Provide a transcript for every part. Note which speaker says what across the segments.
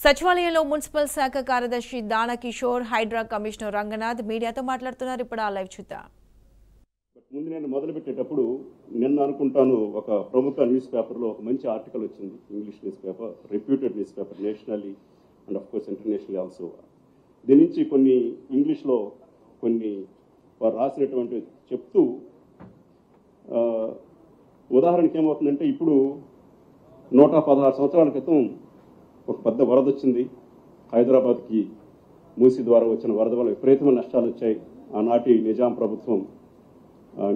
Speaker 1: సచివాలయంలో మున్సిపల్ శాఖ కార్యదర్శి దానా కిషోర్, హైడ్రా కమిషనర్ రంగనాథ్ మీడియాతో మాట్లాడుతున్నారు. ఇప్పుడు ఆ లైవ్ చూద్దాం.
Speaker 2: ముందు నేను మొదలుపెట్టేటప్పుడు నిన్న అనుకుంటాను ఒక ప్రముఖ న్యూస్ పేపర్లో ఒక మంచి ఆర్టికల్ వచ్చింది. English news paper, reputed news paper, nationally and of course internationally also. దీని నుంచి కొన్ని ఇంగ్లీష్లో కొన్ని వారు రాసినటువంటి చెప్తూ ఉదాహరణకి ఏమవుతుందంటే, ఇప్పుడు 116 సంవత్సరాల క్రితం ఒక పెద్ద వరద వచ్చింది. హైదరాబాద్కి మూసీ ద్వారా వచ్చిన వరద వల్ల విపరీతమైన నష్టాలు వచ్చాయి. ఆనాటి నిజాం ప్రభుత్వం,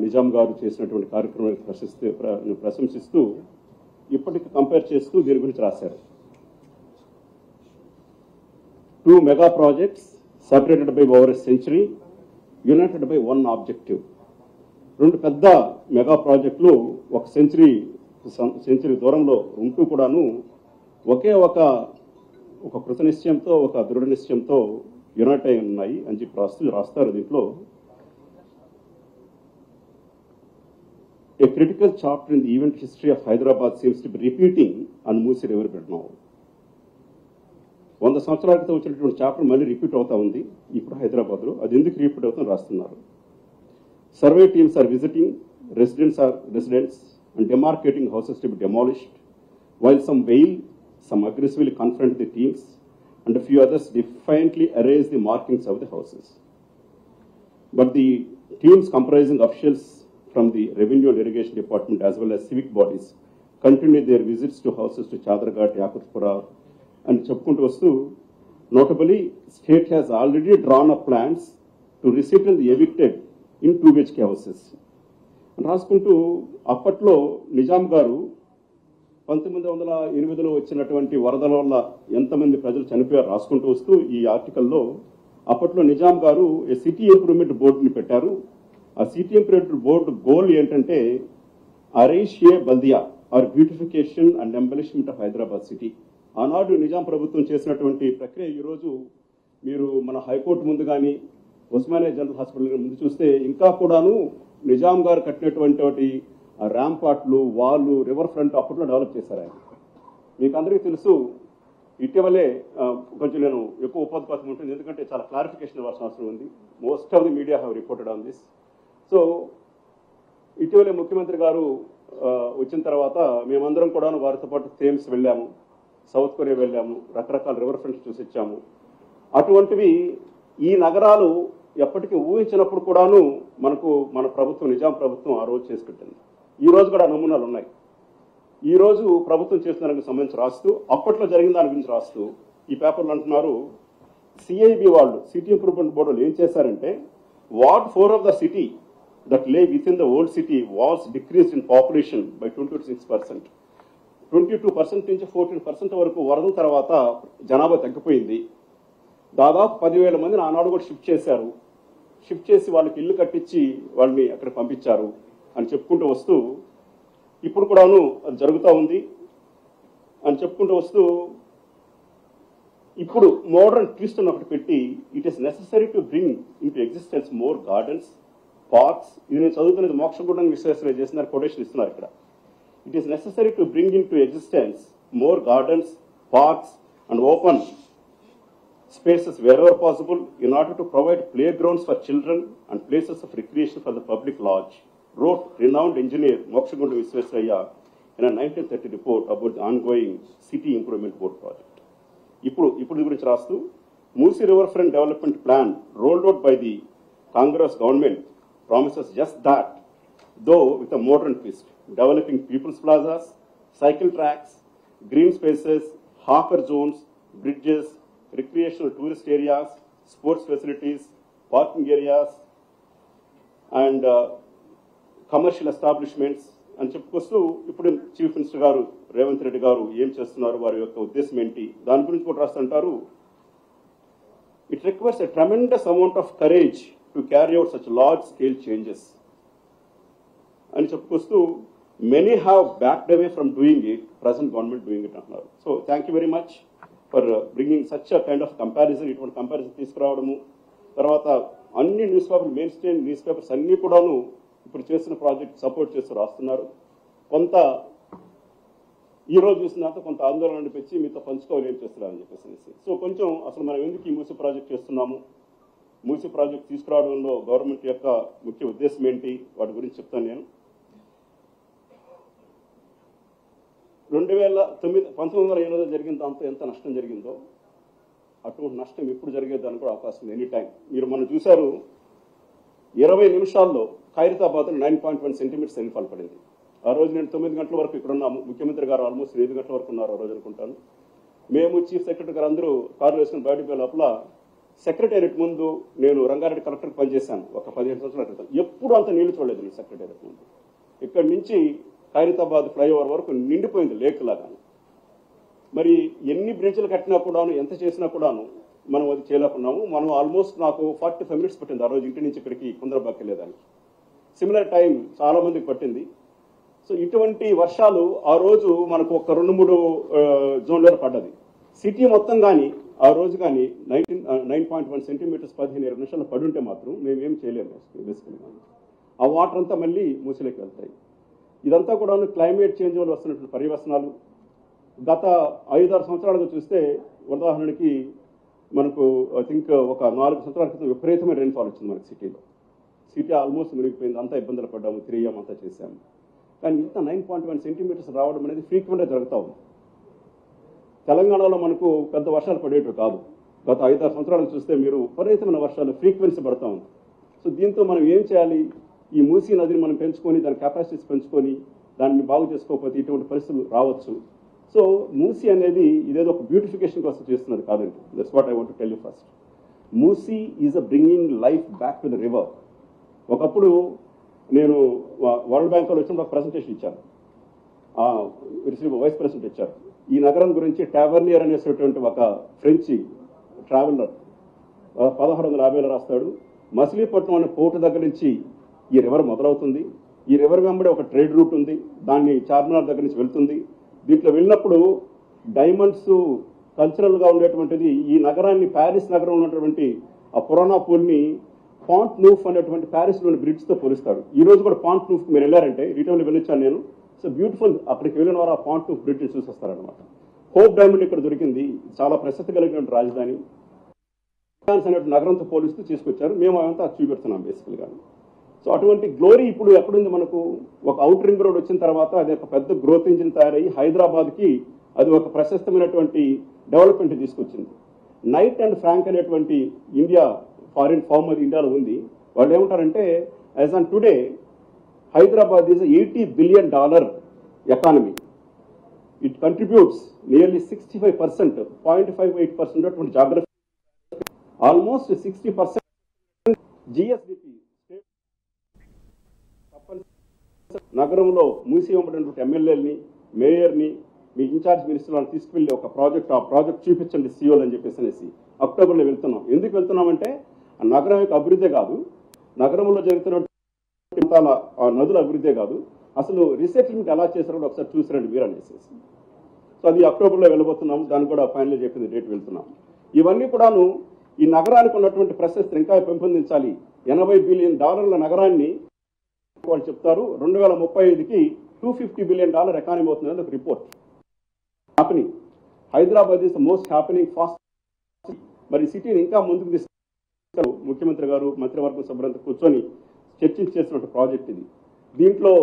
Speaker 2: నిజాం గారు చేసినటువంటి కార్యక్రమాన్ని ప్రశంసిస్తూ ఇప్పటికి కంపేర్ చేస్తూ దీని గురించి రాశారు. 2 mega projects separated by over a century, United by 1 objective. 2 పెద్ద మెగా ప్రాజెక్టులు ఒక సెంచరీ దూరంలో ఉంటూ కూడాను ఒకే ఒక కృత నిశ్చయంతో, ఒక దృఢ నిశ్చయంతో యునైట్ అయి ఉన్నాయి అని చెప్పి రాస్తారు. దీంట్లో a critical chapter in the event history of Hyderabad seems to be repeating on Moosi River bed now. 100 సంవత్సరాల క్రితం వచ్చినటువంటి చాప్టర్ మళ్ళీ రిపీట్ అవుతా ఉంది ఇప్పుడు హైదరాబాద్లో. అది ఎందుకు రిపీట్ అవుతుందని రాస్తున్నారు. Survey teams are visiting residents and demarcating houses to be demolished, while some wail, some aggressively confront the teams, and a few others defiantly erase the markings of the houses. But the teams comprising officials from the Revenue and Irrigation Department as well as civic bodies continue their visits to houses to Chadraghat, Yakutpura and చెప్పుకుంటూ వస్తూ, notably state has already drawn up plans to resettle the evicted in 2 BHK houses. రాసుకుంటూ అప్పట్లో నిజాం గారు 1908లో వచ్చినటువంటి వరదల వల్ల ఎంతమంది ప్రజలు చనిపోయారు రాసుకుంటూ వస్తూ ఈ ఆర్టికల్లో అప్పట్లో నిజాం గారు సిటీ ఇంప్రూవ్మెంట్ బోర్డుని పెట్టారు. ఆ సిటీ ఇంప్రూవ్మెంట్ బోర్డు గోల్ ఏంటంటే అరైషియే బల్దియా or beautification and embellishment of Hyderabad city. ఆనాడు నిజాం ప్రభుత్వం చేసినటువంటి ప్రక్రియ ఈరోజు మీరు మన హైకోర్టు ముందు కానీ ఉస్మానియా జనరల్ హాస్పిటల్ ముందు చూస్తే ఇంకా కూడాను నిజాం గారు కట్టినటువంటి ర్యాంపాట్లు, వాళ్ళు, రివర్ ఫ్రంట్ అప్పట్లో డెవలప్ చేశారు ఆయన. మీకు అందరికీ తెలుసు. ఇటీవలే కొంచెం నేను ఎక్కువ ఉపోద్ఘాతం ఉంటుంది ఎందుకంటే చాలా క్లారిఫికేషన్ ఇవ్వాల్సిన అవసరం ఉంది. Most of the media have reported on this. So ఇటీవలే ముఖ్యమంత్రి గారు వచ్చిన తర్వాత మేమందరం కూడా వారితో పాటు థేమ్స్ వెళ్ళాము, సౌత్ కొరియా వెళ్ళాము, రకరకాల రివర్ ఫ్రంట్స్ చూసి వచ్చాము. అటువంటివి ఈ నగరాలు ఎప్పటికీ ఊహించినప్పుడు కూడాను మన ప్రభుత్వం, నిజాం ప్రభుత్వం ఆ రోజు చేసి పెట్టింది. ఈ రోజు కూడా నమూనాలు ఉన్నాయి. ఈ రోజు ప్రభుత్వం చేసిన దానికి సంబంధించి రాస్తూ, అప్పట్లో జరిగిన దాని గురించి రాస్తూ ఈ పేపర్లు అంటున్నారు, సిఐబి వాళ్ళు సిటీ ఇంప్రూవ్మెంట్ బోర్డులు ఏం చేశారంటే, ward 4 of the city that lay within the old city was decreased in population by 26%. 22% నుంచి 14% వరకు వరదల తర్వాత జనాభా తగ్గిపోయింది. దాదాపు 10,000 మందిని ఆనాడు కూడా షిఫ్ట్ చేశారు. షిఫ్ట్ చేసి వాళ్ళకి ఇల్లు కట్టించి వాళ్ళని అక్కడ పంపించారు అని చెప్పుకుంటూ వస్తూ, ఇప్పుడు కూడాను అది జరుగుతూ ఉంది అని చెప్పుకుంటూ వస్తూ, ఇప్పుడు మోడర్న్ ట్విస్ట్ అని ఒకటి పెట్టి, it is necessary to bring in to existence more gardens, parks. ఇది నేను చదువుతున్నది మోక్షగుండం విశ్వేశ్వరయ్య చేస్తున్నారు, కొటేషన్ ఇస్తున్నారు ఇక్కడ. It is necessary to bring in to existence more gardens, parks and open spaces wherever possible in order to provide playgrounds for children and places of recreation for the public large, wrote renowned engineer Mokshagundu Visvesvaraya in a 1930 report about the ongoing city improvement board project. ఇప్పుడు గురించి రాస్తూ, Moosi riverfront development plan rolled out by the Congress government promises just that, though with a modern twist, developing people's plazas, cycle tracks, green spaces, hawker zones, bridges, recreational tourist areas, sports facilities, parking areas and commercial establishments అని చెప్పుకొస్తూ, ఇప్పుడు chief minister గారు రేవంత్ రెడ్డి గారు ఏం చేస్తున్నారు, వారి యొక్క ఉద్దేశం ఏంటి, దాని గురించి కూడా రాస్తుంటారు. It requires a tremendous amount of courage to carry out such large scale changes అని చెప్పుకొస్తూ, many have backed away from doing it, present government doing it అంటున్నారు. So thank you very much for bringing such a kind of comparison. ఇటువంటి comparison తీసుకురావడము, తర్వాత అన్ని newspaper, mainstream newspapers అన్నీ కూడాను ఇప్పుడు చేసిన ప్రాజెక్ట్ సపోర్ట్ చేస్తూ రాస్తున్నారు. కొంత ఈ రోజు చూసిన తర్వాత కొంత ఆందోళన అనిపించి మీతో పంచుకోవాలి ఏం చేస్తున్నారని చెప్పేసి. సో కొంచెం అసలు మనం ఎందుకు ఈ మూసీ ప్రాజెక్ట్ చేస్తున్నాము, మూసీ ప్రాజెక్ట్ తీసుకురావడంలో గవర్నమెంట్ యొక్క ముఖ్య ఉద్దేశం ఏంటి, వాటి గురించి చెప్తాను నేను. 1908లో జరిగిన దాంతో ఎంత నష్టం జరిగిందో అటువంటి నష్టం ఎప్పుడు జరిగేదానికి కూడా అవకాశం ఉంది, ఎనీ టైం. మీరు మనం చూశారు 20 నిమిషాల్లో ఖైరతాబాద్ 9.1 సెంటీమీటర్స్ రెయిన్ఫాల్ పడింది. ఆ రోజు నేను 9 గంటల వరకు ఇక్కడ ఉన్నాము, ముఖ్యమంత్రి గారు ఆల్మోస్ట్ 5 గంటల వరకు ఉన్నారు ఆ రోజు అనుకుంటాను. మేము చీఫ్ సెక్రటరీ గారు అందరూ కార్లు వేసుకుని బయటకు లోపల సెక్రటేరియట్ ముందు నేను రంగారెడ్డి కలెక్టర్కి పనిచేశాను ఒక 15 సంవత్సరాల క్రితం. ఎప్పుడు అంత నీళ్లు చూడలేదు నేను సెక్రటేరియట్ ముందు. ఇక్కడి నుంచి ఖైరతాబాద్ ఫ్లైఓవర్ వరకు నిండిపోయింది లేక్ లాగా. మరి ఎన్ని బ్రిడ్జ్లు కట్టినా కూడాను, ఎంత చేసినా కూడాను మనం అది చేయలేకున్నాము. మనం ఆల్మోస్ట్ నాకు 45 మినిట్స్ పట్టింది ఆ రోజు ఇంటి నుంచి ఇక్కడికి కుందరబాకి వెళ్ళేదానికి. సిమిలర్ టైం చాలా మందికి పట్టింది. సో ఇటువంటి వర్షాలు ఆ రోజు మనకు ఒక 2-3 జోన్లలో పడ్డది. సిటీ మొత్తం కానీ ఆ రోజు కానీ 9.1 సెంటీమీటర్స్ 15-20 నిమిషాలు పడుంటే మాత్రం మేమేం చేయలేము బేసికల్గా. ఆ వాటర్ అంతా మళ్ళీ మూసిలోకి వెళ్తాయి. ఇదంతా కూడా క్లైమేట్ చేంజ్ వల్ల వస్తున్నటువంటి పర్యవసనాలు. గత 5-6 సంవత్సరాలుగా చూస్తే ఉదాహరణకి మనకు ఐ థింక్ ఒక 4 సంవత్సరాల క్రితం విపరీతమైన రెయిన్ఫాల్ వచ్చింది మనకి సిటీలో. సిటీ ఆల్మోస్ట్ మునిగిపోయింది, అంతా ఇబ్బందులు పడ్డాము, తిరిగాము, అంతా చేశాము. కానీ ఇంత 9.1 సెంటీమీటర్స్ రావడం అనేది ఫ్రీక్వెంట్గా జరుగుతూ ఉంది. తెలంగాణలో మనకు పెద్ద వర్షాలు పడేటివి కాదు. గత 5-6 సంవత్సరాలు చూస్తే మీరు విపరీతమైన వర్షాలు ఫ్రీక్వెన్సీ పడుతూ ఉంది. సో దీంతో మనం ఏం చేయాలి, ఈ మూసీ నదిని మనం పెంచుకొని దాని కెపాసిటీస్ పెంచుకొని దాన్ని బాగు చేసుకోకపోతే ఇటువంటి పరిస్థితులు రావచ్చు. సో మూసీ అనేది ఇదేదో ఒక బ్యూటిఫికేషన్ కోసం చేస్తున్నది కాదండి. That's what I want to tell you first. Musi is a bringing life back to the river. ఒకప్పుడు నేను వరల్డ్ బ్యాంక్లో వచ్చినప్పుడు ఒక ప్రజెంటేషన్ ఇచ్చాను, వైస్ ప్రెసిడెంట్ ఇచ్చారు. ఈ నగరం గురించి టావర్నియర్ అనేటువంటి ఒక ఫ్రెంచ్ ట్రావెలర్ 1650లో రాస్తాడు. మచిలీపట్నం అనే పోర్టు దగ్గర నుంచి ఈ రివర్ మొదలవుతుంది. ఈ రివర్ వెంబడి ఒక ట్రేడ్ రూట్ ఉంది, దాన్ని చార్మినార్ దగ్గర నుంచి వెళ్తుంది. దీంట్లో వెళ్ళినప్పుడు డైమండ్స్ కల్చరల్గా ఉండేటువంటిది ఈ నగరాన్ని, ప్యారిస్ నగరంలో ఉన్నటువంటి ఆ పురాణా పూల్ని పాంట్ నూఫ్ అనేటువంటి ప్యారిస్లోని బ్రిడ్జ్తో పోలిస్తాడు. ఈ రోజు కూడా పాంట్ నూఫ్కి మీరు వెళ్ళారంటే, రీటైన్లో వెళ్ళొచ్చాను నేను. సో బ్యూటిఫుల్, అక్కడికి వెళ్ళిన వారు ఆ పాంట్ నూఫ్ బ్రిడ్జ్ని చూసి వస్తారనమాట. హోప్ డైమండ్ ఇక్కడ దొరికింది, చాలా ప్రసిద్ధి కలిగినటువంటి రాజధాని. అనేటువంటి నగరంతో పోలిస్తూ తీసుకొచ్చారు. మేము అవంతా చూపెడుతున్నాం బేసికల్గా. సో అటువంటి గ్లోరీ ఇప్పుడు ఎక్కడుంది మనకు? ఒక అవుట్ రింగ్ రోడ్ వచ్చిన తర్వాత అది ఒక పెద్ద గ్రోత్ ఇంజిన్ తయారయ్యి హైదరాబాద్కి అది ఒక ప్రశస్తమైనటువంటి డెవలప్మెంట్ తీసుకొచ్చింది. నైట్ అండ్ ఫ్రాంక్ అనేటువంటి ఇండియా ఫారిన్ ఫార్మ్ అది ఇండియాలో ఉంది. వాళ్ళు ఏమంటారంటే, as on today Hyderabad is $80 billion economy. It contributes nearly 65%, 0.58% అటువంటి జాగ్రఫీ, ఆల్మోస్ట్ 60% జిఎస్డిపి. నగరంలో మూసి ఇవ్వబడినటువంటి ఎమ్మెల్యేలని, మేయర్ని, మీ ఇన్ఛార్జ్ మినిస్టర్లను తీసుకువెళ్ళి ఒక ప్రాజెక్ట్, ఆ ప్రాజెక్ట్ చూపించండి సీఓలు అని చెప్పేసి అక్టోబర్లో వెళ్తున్నాం. ఎందుకు వెళ్తున్నామంటే ఆ నగరం యొక్క అభివృద్ధి కాదు, నగరంలో జరుగుతున్న నదుల అభివృద్ధి కాదు, అసలు రీసెటిల్మెంట్ ఎలా చేశారో ఒకసారి చూసిరండి మీరు అనేసి. సో అది అక్టోబర్లో వెళ్ళబోతున్నాం. దాన్ని కూడా ఫైనల్ చెప్పింది డేట్ వెళ్తున్నాం. ఇవన్నీ కూడాను ఈ నగరానికి ఉన్నటువంటి ప్రశస్తిని ఇంకా పెంపొందించాలి. $80 బిలియన్ నగరాన్ని వాళ్ళు చెప్తారు 2035కి $250 బిలియన్ ఎకానమీ అవుతుందని ఒక report. Happening Hyderabad is the most happening fast. మరి సిటీని ఇంకా ముందుకు తీసుకు ముఖ్యమంత్రి గారు మంత్రివర్గం సభ్యులంతా కూర్చొని చర్చించేసినటువంటి ప్రాజెక్ట్ ఇది. దీంట్లో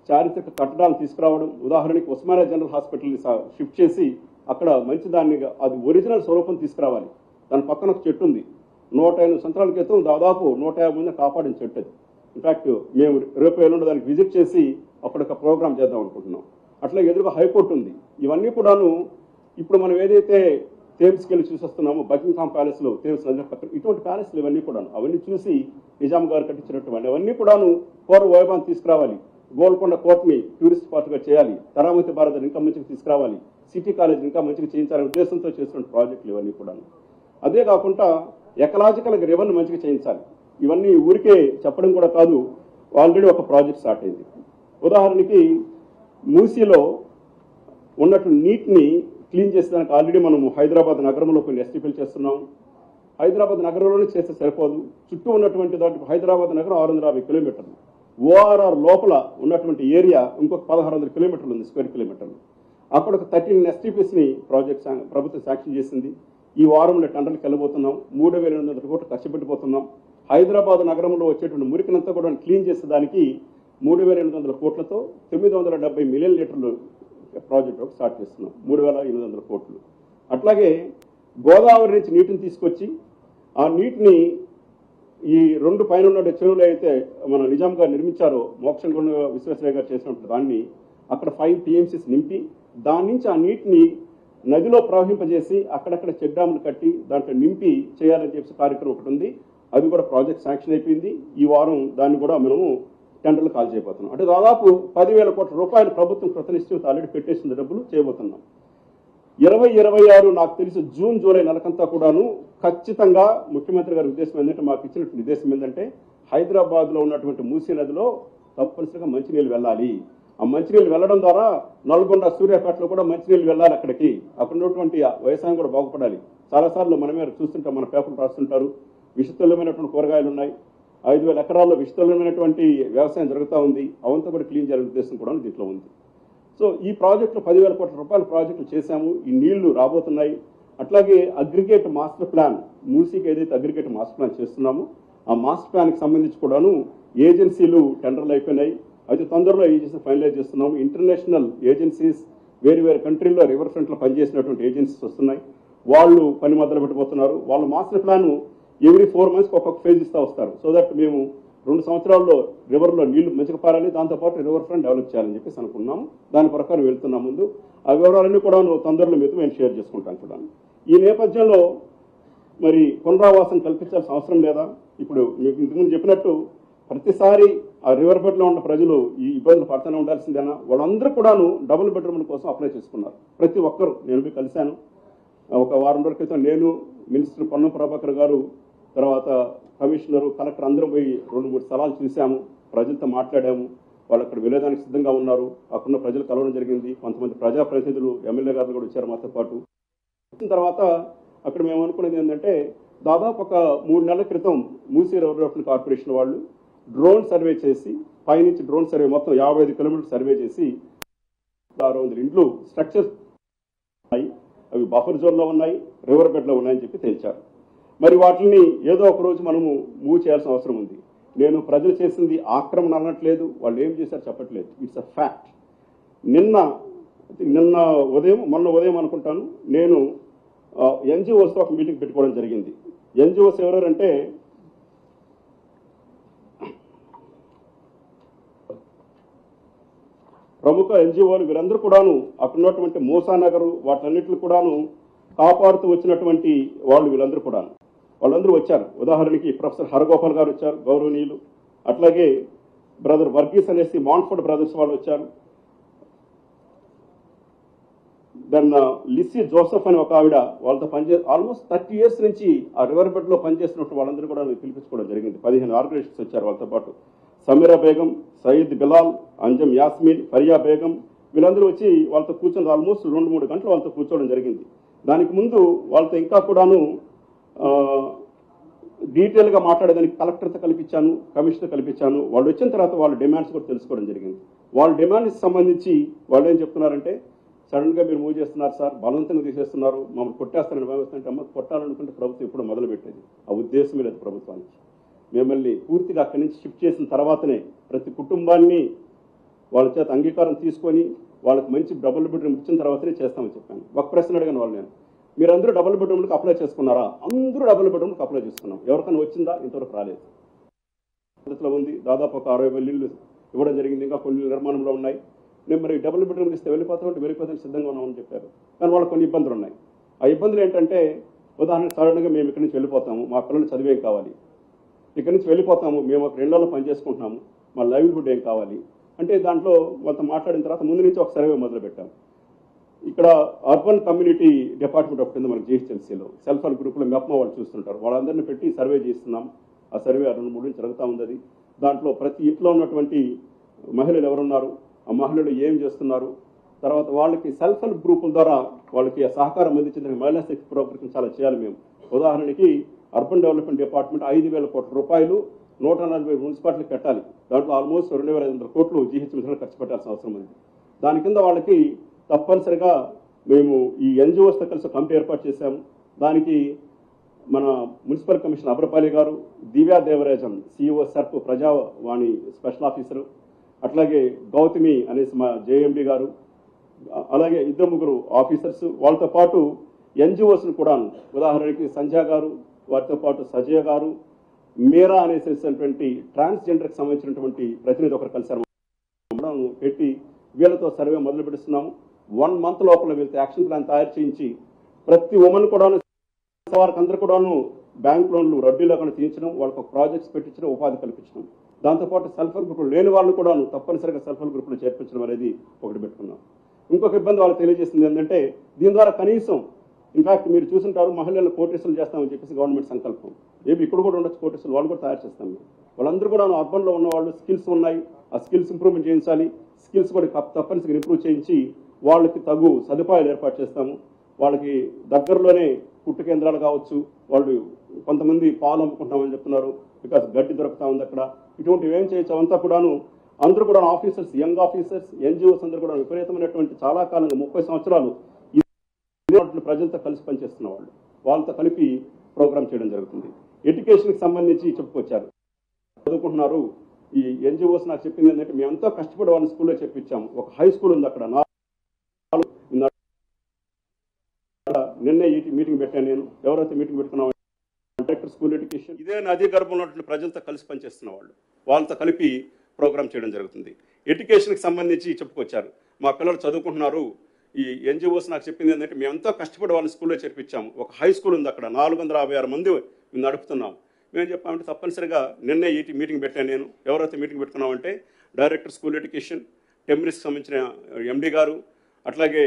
Speaker 2: చారిత్రక కట్టడాలు తీసుకురావడం, ఉదాహరణకి ఉస్మానియా జనరల్ హాస్పిటల్ని షిఫ్ట్ చేసి అక్కడ మంచి దాన్ని, అది ఒరిజినల్ స్వరూపం తీసుకురావాలి. దాని పక్కన ఒక చెట్టు ఉంది, 105 సంవత్సరాల క్రితం దాదాపు 150 మంది కాపాడిన చెట్టు అది. ఇన్ఫాక్ట్ మేము రేపు ఎల్లుండి దానికి విజిట్ చేసి అప్పుడు ఒక ప్రోగ్రామ్ చేద్దాం అనుకుంటున్నాం. అట్లా ఎదురుగా హైకోర్టు ఉంది. ఇవన్నీ కూడాను ఇప్పుడు మనం ఏదైతే థేమ్స్కి వెళ్ళి చూసొస్తున్నామో, బకింగ్హామ్ ప్యాలెస్లో, థేమ్స్ నది పక్కన ఇటువంటి ప్యాలెస్లు ఇవన్నీ కూడాను, అవన్నీ చూసి నిజాం గారు కట్టించినటువంటి అవన్నీ కూడాను పూర్వ వైభవాన్ని తీసుకురావాలి. గోల్కొండ కోర్టుని టూరిస్ట్ స్పాట్గా చేయాలి. తరామతి భారత్ ఇంకా మంచిగా తీసుకురావాలి. సిటీ కాలేజ్ ఇంకా మంచిగా చేయించాలనే ఉద్దేశంతో చేస్తున్న ప్రాజెక్టులు ఇవన్నీ కూడాను. అదే కాకుండా ఎకలాజికల్గా రివర్ని మంచిగా చేయించాలి. ఇవన్నీ ఊరికే చెప్పడం కూడా కాదు, ఆల్రెడీ ఒక ప్రాజెక్ట్ స్టార్ట్ అయింది. ఉదాహరణకి మూసీలో ఉన్నటువంటి నీటిని క్లీన్ చేసేదానికి ఆల్రెడీ మనము హైదరాబాద్ నగరంలో కొన్ని ఎస్టిఫిల్ చేస్తున్నాం. హైదరాబాద్ నగరంలోనే చేస్తే సరిపోదు, చుట్టూ ఉన్నటువంటి దాంట్లో హైదరాబాద్ నగరం 650 కిలోమీటర్లు. ఓఆర్ఆర్ లోపల ఉన్నటువంటి ఏరియా ఇంకొక 1600 కిలోమీటర్లు ఉంది, స్క్వేర్ కిలోమీటర్లు. అక్కడ ఒక 13 ఎస్టీపీస్ని ప్రాజెక్ట్ ప్రభుత్వం శాంక్షన్ చేసింది. ఈ వారంలో టెండర్లకు వెళ్ళబోతున్నాం. 3,800 కోట్లు ఖర్చు పెట్టిపోతున్నాం. హైదరాబాద్ నగరంలో వచ్చేటువంటి మురికినంతా కూడా క్లీన్ చేసేదానికి 3,800 కోట్లతో 970 మిలియన్ లీటర్లు ప్రాజెక్ట్ ఒకటి స్టార్ట్ చేస్తున్నాం. 3,800 కోట్లు. అట్లాగే గోదావరి నుంచి నీటిని తీసుకొచ్చి ఆ నీటిని ఈ 2 పైన ఉన్న చెరువులు అయితే మన నిజాం గారు నిర్మించారో, మోక్షంగొండ విశ్వేశ్వరయ్య గారు చేసినప్పుడు దాన్ని అక్కడ 5 టీఎంసీస్ నింపి దాని నుంచి ఆ నీటిని నదిలో ప్రవహింపజేసి అక్కడక్కడ చెక్ డ్యాములు కట్టి దాంట్లో నింపి చేయాలని చెప్పి కార్యక్రమం ఒకటి ఉంది. అది కూడా ప్రాజెక్ట్ శాంక్షన్ అయిపోయింది. ఈ వారం దాన్ని కూడా మనము టెండర్లు కాల్ చేయబోతున్నాం. అంటే దాదాపు 10,000 కోట్ల రూపాయలు ప్రభుత్వం కృతనిశ్చయంతో ఆల్రెడీ పెట్టేసిన డబ్బులు చేయబోతున్నాం. 2026 నాకు తెలిసి జూన్ జూలై నెలకంతా కూడాను ఖచ్చితంగా ముఖ్యమంత్రి గారి ఉద్దేశం ఏంటంటే, మాకు ఇచ్చినటువంటి ఉద్దేశం ఏంటంటే, హైదరాబాద్లో ఉన్నటువంటి మూసీ నదిలో తప్పనిసరిగా మంచినీళ్ళు వెళ్ళాలి. ఆ మంచినీళ్ళు వెళ్ళడం ద్వారా నల్గొండ, సూర్యాపేటలో కూడా మంచినీళ్ళు వెళ్ళాలి. అక్కడికి అక్కడ ఉన్నటువంటి వ్యవసాయం కూడా బాగుపడాలి. చాలాసార్లు మనమే చూస్తుంటాం, మన పేపర్లు రాస్తుంటారు, విషతుల్యమైనటువంటి కూరగాయలు ఉన్నాయి. 5,000 ఎకరాల్లో విషతుల్యమైనటువంటి వ్యవసాయం జరుగుతూ ఉంది. అవంతా కూడా క్లీన్ చేయాలనే ఉద్దేశం కూడా దీంట్లో ఉంది. సో ఈ ప్రాజెక్టులో 10,000 కోట్ల రూపాయల ప్రాజెక్టులు చేశాము. ఈ నీళ్లు రాబోతున్నాయి. అట్లాగే అగ్రిగేట్ మాస్టర్ ప్లాన్, మూసీకి ఏదైతే అగ్రిగేట్ మాస్టర్ ప్లాన్ చేస్తున్నామో ఆ మాస్టర్ ప్లాన్కి సంబంధించి కూడాను ఏజెన్సీలు టెండర్లు అయిపోయినాయి. అయితే తొందరలో ఏజెన్సీ ఫైనలైజ్ చేస్తున్నాము. ఇంటర్నేషనల్ ఏజెన్సీస్, వేరు కంట్రీల్లో రివర్ ఫ్రంట్లో పనిచేసినటువంటి ఏజెన్సీస్ వస్తున్నాయి. వాళ్ళు పని మొదలు పెట్టబోతున్నారు. వాళ్ళ మాస్టర్ ప్లాన్ ఎవ్రీ 4 మంత్స్కి ఒక్కొక్క ఫేజ్ ఇస్తూ వస్తారు. సో దట్ మేము 2 సంవత్సరాల్లో రివర్లో నీళ్లు మంచిగా పారాలి, దాంతోపాటు రివర్ ఫ్రంట్ డెవలప్ చేయాలని చెప్పేసి అనుకున్నాము. దాని ప్రకారం వెళ్తున్నాం ముందు. ఆ వివరాలన్నీ కూడా తొందరలో మీతో నేను షేర్ చేసుకుంటాను చూడండి. ఈ నేపథ్యంలో మరి పునరావాసం కల్పించాల్సిన అవసరం లేదా? ఇప్పుడు మీకు ఇంతకుముందు చెప్పినట్టు ప్రతిసారి ఆ రివర్ బెడ్లో ఉన్న ప్రజలు ఈ ఇబ్బందులు పడుతూనే ఉండాల్సిందేనా? వాళ్ళందరూ కూడాను డబుల్ బెడ్రూమ్ల కోసం అప్లై చేసుకున్నారు. ప్రతి ఒక్కరు. నేను పోయి కలిశాను. ఒక వారం రోజుల క్రితం నేను, మినిస్టర్ పొన్నం ప్రభాకర్ గారు, తర్వాత కమిషనరు, కలెక్టర్ అందరం పోయి 2-3 స్థలాలు చూసాము. ప్రజలతో మాట్లాడాము. వాళ్ళు అక్కడ వెళ్ళేదానికి సిద్ధంగా ఉన్నారు. అక్కడున్న ప్రజలు కలవడం జరిగింది. కొంతమంది ప్రజాప్రతినిధులు, ఎమ్మెల్యే గారు కూడా వచ్చారు మాతో పాటు. వచ్చిన తర్వాత అక్కడ మేము అనుకున్నది ఏంటంటే, దాదాపు ఒక 3 నెలల క్రితం మూసీ రివర్ డెవలప్మెంట్ కార్పొరేషన్ వాళ్ళు డ్రోన్ సర్వే చేసి, పైనుంచి డ్రోన్ సర్వే మొత్తం 55 కిలోమీటర్లు సర్వే చేసి 600 ఇండ్లు స్ట్రక్చర్స్ ఉన్నాయి. అవి బఫర్ జోన్లో ఉన్నాయి, రివర్ బెడ్లో ఉన్నాయని చెప్పి తేల్చారు. మరి వాటిని ఏదో ఒక రోజు మనము మూవ్ చేయాల్సిన అవసరం ఉంది. నేను ప్రజలు చేసింది ఆక్రమణ అనట్లేదు, వాళ్ళు ఏం చేశారు చెప్పట్లేదు. It's a fact. మొన్న ఉదయం అనుకుంటాను, నేను ఎన్జిఓస్తో ఒక మీటింగ్ పెట్టుకోవడం జరిగింది. ఎన్జిఓస్ ఎవరంటే ప్రముఖ ఎన్జిఓలు. వీరందరూ కూడాను అక్కడ ఉన్నటువంటి మూసానగరు వాటన్నిటిని కూడాను కాపాడుతూ వచ్చినటువంటి వాళ్ళు. వాళ్ళందరూ వచ్చారు. ఉదాహరణకి ప్రొఫెసర్ హరగోపాల్ గారు వచ్చారు, గౌరవనీయులు. అట్లాగే బ్రదర్ వర్గీస్ అనేసి మాన్ఫోర్డ్ బ్రదర్స్ వాళ్ళు వచ్చారు. దెన్ లిస్సీ జోసెఫ్ అని ఒక ఆవిడ, వాళ్ళతో ఆల్మోస్ట్ 30 years నుంచి ఆ రివర్ బెడ్లో పనిచేస్తున్నట్టు వాళ్ళందరూ కూడా పిలిపించుకోవడం జరిగింది. 15 ఆర్గనైజేషన్స్ వచ్చారు వాళ్ళతో పాటు. సమీరా బేగం, సయీద్ బిలాల్, అంజం యాస్మిన్, ఫరియా బేగం, వీళ్ళందరూ వచ్చి వాళ్ళతో కూర్చొని ఆల్మోస్ట్ 2-3 గంటలు వాళ్ళతో కూర్చోవడం జరిగింది. దానికి ముందు వాళ్ళతో ఇంకా కూడాను డీటెయిల్గా మాట్లాడేదానికి కలెక్టర్తో కల్పించాను, కమిషనర్ కల్పించాను. వాళ్ళు వచ్చిన తర్వాత వాళ్ళ డిమాండ్స్ కూడా తెలుసుకోవడం జరిగింది. వాళ్ళ డిమాండ్స్ సంబంధించి వాళ్ళు ఏం చెప్తున్నారంటే, సడన్గా మీరు మూవ్ చేస్తున్నారు సార్, బలవంతంగా తీసేస్తున్నారు, మమ్మల్ని కొట్టేస్తారని భావిస్తుంటే, అమ్మ కొట్టాలనుకుంటే ప్రభుత్వం ఇప్పుడు మొదలు పెట్టేది. ఆ ఉద్దేశమే లేదు ప్రభుత్వానికి. మిమ్మల్ని పూర్తిగా అక్కడి నుంచి షిఫ్ట్ చేసిన తర్వాతనే ప్రతి కుటుంబాన్ని వాళ్ళ చేత అంగీకారం తీసుకొని వాళ్ళకి మంచి డబుల్ బెడ్రూమ్ ఇచ్చిన తర్వాతనే చేస్తామని చెప్పాను. ఒక ప్రశ్న అడిగాను వాళ్ళు, నేను మీరందరూ డబుల్ బెడ్రూమ్లకు అప్లై చేసుకున్నారా? అందరూ డబుల్ బెడ్రూమ్లకు అప్లై చేసుకున్నాం. ఎవరికైనా వచ్చిందా? ఇంతవరకు రాలేదు. పద్ధతిలో ఉంది. దాదాపు ఒక 60,000 ఇళ్ళు ఇవ్వడం జరిగింది. ఇంకా కొన్ని నిర్మాణంలో ఉన్నాయి. నేను మరి డబుల్ బెడ్రూమ్లు ఇస్తే వెళ్ళిపోతామని సిద్ధంగా ఉన్నామని చెప్పారు. కానీ వాళ్ళకి కొన్ని ఇబ్బందులు ఉన్నాయి. ఆ ఇబ్బందులు ఏంటంటే, ఉదాహరణకు సడన్గా మేము ఇక్కడి నుంచి వెళ్ళిపోతాము, మా పిల్లలు చదివేం కావాలి, ఇక్కడి నుంచి వెళ్ళిపోతాము, మేము ఒక 2 నెలలు పని చేసుకుంటున్నాము, మా లైవ్లీహుడ్ ఏం కావాలి అంటే, దాంట్లో వాళ్ళతో మాట్లాడిన తర్వాత ముందు నుంచి ఒక సర్వే మొదలుపెట్టాం. ఇక్కడ అర్బన్ కమ్యూనిటీ డిపార్ట్మెంట్ ఒకటి ఉంది మనకి జిహెచ్ఎంసీలో. సెల్ఫ్ హెల్ప్ గ్రూప్లో మెప్మా వాళ్ళు చూస్తుంటారు. వాళ్ళందరినీ పెట్టి సర్వే చేస్తున్నాం. ఆ సర్వే 2-3 నుంచి జరుగుతూ ఉంది. దాంట్లో ప్రతి ఇంట్లో ఉన్నటువంటి మహిళలు ఎవరున్నారు, ఆ మహిళలు ఏం చేస్తున్నారు, తర్వాత వాళ్ళకి సెల్ఫ్ హెల్ప్ గ్రూపుల ద్వారా వాళ్ళకి సహకారం అందించడానికి మహిళా శక్తి ప్రోగ్రాం చాలా చేయాలి మేము. ఉదాహరణకి అర్బన్ డెవలప్మెంట్ డిపార్ట్మెంట్ 5,000 కోట్ల రూపాయలు 140 మున్సిపాలిటీలు పెట్టాలి. దాంట్లో ఆల్మోస్ట్ 2,500 కోట్లు జీహెచ్ఎంసీలో ఖర్చు పెట్టాల్సిన అవసరం ఉంది. దాని కింద వాళ్ళకి తప్పనిసరిగా మేము ఈ ఎన్జిఓస్తో కలిసి కమిటీ ఏర్పాటు చేశాము. దానికి మన మున్సిపల్ కమిషనర్ అబ్రపాలి గారు, దివ్యా దేవరాజన్ సిఇఓ సర్ప్ ప్రజావాణి స్పెషల్ ఆఫీసరు, అట్లాగే గౌతమి అనేసి మా జేఎండి గారు, అలాగే ఇద్దరు ముగ్గురు ఆఫీసర్స్, వాళ్ళతో పాటు ఎన్జిఓస్ను కూడా, ఉదాహరణకి సంధ్య గారు, వారితో పాటు సజయ గారు, మీరా అనేసేసినటువంటి ట్రాన్స్జెండర్కి సంబంధించినటువంటి ప్రతినిధి ఒకరు కలిసారు పెట్టి వీళ్ళతో సర్వే మొదలు పెడుతున్నాము. 1 month లోపల వీళ్ళతో యాక్షన్ ప్లాన్ తయారు చేయించి ప్రతి ఉమెన్ కూడా వారికి అందరూ కూడాను బ్యాంక్ లోన్లు వడ్డీ లేకుండా తీయించడం, వాళ్ళకి ఒక ప్రాజెక్ట్స్ పెట్టించడం, ఉపాధి కల్పించడం. దాంతోపాటు సెల్ఫ్ హెల్ప్ గ్రూపులు లేని వాళ్ళు కూడాను తప్పనిసరిగా సెల్ఫ్ హెల్ప్ గ్రూపులు చేర్పించడం అనేది ఒకటి పెట్టుకున్నాం. ఇంకొక ఇబ్బంది వాళ్ళకి తెలియజేసింది ఏంటంటే, దీని ద్వారా కనీసం ఇన్ఫాక్ట్ మీరు చూసుంటారు, మహిళలను కోటేశ్వరులు చేస్తామని చెప్పేసి గవర్నమెంట్ సంకల్పం. ఏమి ఇక్కడ కూడా ఉండొచ్చు కోటేశ్వరులు, వాళ్ళు కూడా తయారు చేస్తాం. వాళ్ళందరూ కూడా అర్బన్లో ఉన్న వాళ్ళు స్కిల్స్ ఉన్నాయి, ఆ స్కిల్స్ ఇంప్రూవ్మెంట్ చేయించాలి. స్కిల్స్ కూడా తప్పనిసరిగా ఇంప్రూవ్ చేయించి వాళ్ళకి తగు సదుపాయాలు ఏర్పాటు చేస్తాము. వాళ్ళకి దగ్గరలోనే కుట్టు కేంద్రాలు కావచ్చు, వాళ్ళు కొంతమంది పాలు అమ్ముకుంటామని చెప్తున్నారు, బికాస్ గడ్డి దొరుకుతా ఉంది అక్కడ. ఇటువంటివి ఏం చేయొచ్చు అవంతా కూడాను అందరూ కూడా ఆఫీసర్స్, యంగ్ ఆఫీసర్స్, ఎన్జిఓస్ అందరూ కూడా విపరీతమైనటువంటి చాలా కాలంగా 30 సంవత్సరాలు ప్రజలతో కలిసి పనిచేస్తున్న వాళ్ళు, వాళ్ళతో కలిపి ప్రోగ్రామ్ చేయడం జరుగుతుంది. ఎడ్యుకేషన్కి సంబంధించి చెప్పుకొచ్చారు, చదువుకుంటున్నారు. ఈ ఎన్జిఓస్ నాకు చెప్పింది ఏంటంటే, మేమంతా కష్టపడి వాళ్ళని స్కూల్లో చెప్పించాము. ఒక హై స్కూల్ ఉంది అక్కడ, నిన్నే మీటింగ్ పెట్టాను నేను. ఎవరైతే మీటింగ్ పెట్టుకున్నాం డైరెక్టర్ స్కూల్ ఎడ్యుకేషన్, ఇదే నదీ గర్భంలో ఉన్న ప్రజలతో కలిసి పనిచేస్తున్న వాళ్ళు, వాళ్ళతో కలిపి ప్రోగ్రామ్ చేయడం జరుగుతుంది. ఎడ్యుకేషన్కి సంబంధించి చెప్పుకొచ్చారు, మా పిల్లలు చదువుకుంటున్నారు. ఈ ఎన్జిఓస్ నాకు చెప్పింది ఏంటంటే, మేమంతా కష్టపడి వాళ్ళని స్కూల్లో చేర్పించాము. ఒక హై స్కూల్ ఉంది అక్కడ, 456 మంది నడుపుతున్నాం. మేము చెప్పామంటే తప్పనిసరిగా నిన్నే మీటింగ్ పెట్టాను నేను. ఎవరైతే మీటింగ్ పెట్టుకున్నామంటే డైరెక్టర్ స్కూల్ ఎడ్యుకేషన్, టెంబరీస్కి సంబంధించిన ఎండి గారు, అట్లాగే